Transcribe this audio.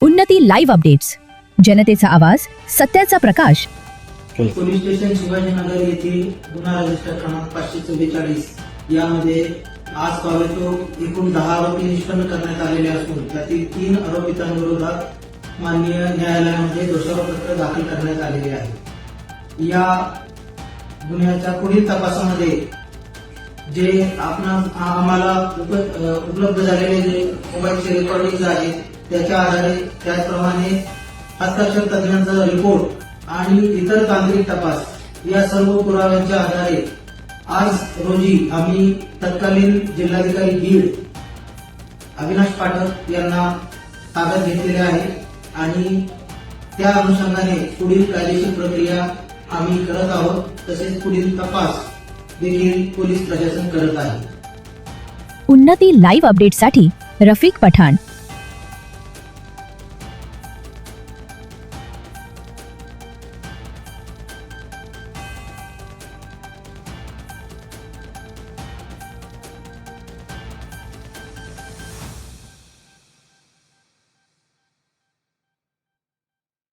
उन्नती live updates, जनतेचा आवाज, सत्याचा प्रकाश. पोलीस स्टेशन शिवाजीनगर येथील गुन्हा रजिस्टर क्रमांक 544 यामध्ये आज ताबडतोब एकूण 10 आरोपी निष्पन्न करण्यात आलेले असून त्यातील 3 आरोपितांविरोधात माननीय न्यायालयामध्ये दोषारोपपत्र दाखल करण्यात आलेले आहे. या गुन्ह्याच्या पुढील तपासामध्ये जे आम्हाला उपलब्ध झालेले जे मोबाईलचे रेकॉर्डिंग आहेत त्याच्या आधारे, त्याचप्रमाणे हस्ताक्षर तज्ञांचा रिपोर्ट आणि इतर तांत्रिक तपास या सर्व पुराव्यांच्या आधारे आज रोजी आम्ही तत्कालीन जिल्हाधिकारी बीड अविनाश पाठक यांना ताब्यात घेतलेले आहे आणि त्या अनुषंगाने पुढील कायदेशीर प्रक्रिया आम्ही करत आहोत. तसेच पुढील तपास देखील पोलीस प्रशासन करत आहे. उन्नती लाईव्ह अपडेट्ससाठी रफिक पठाण.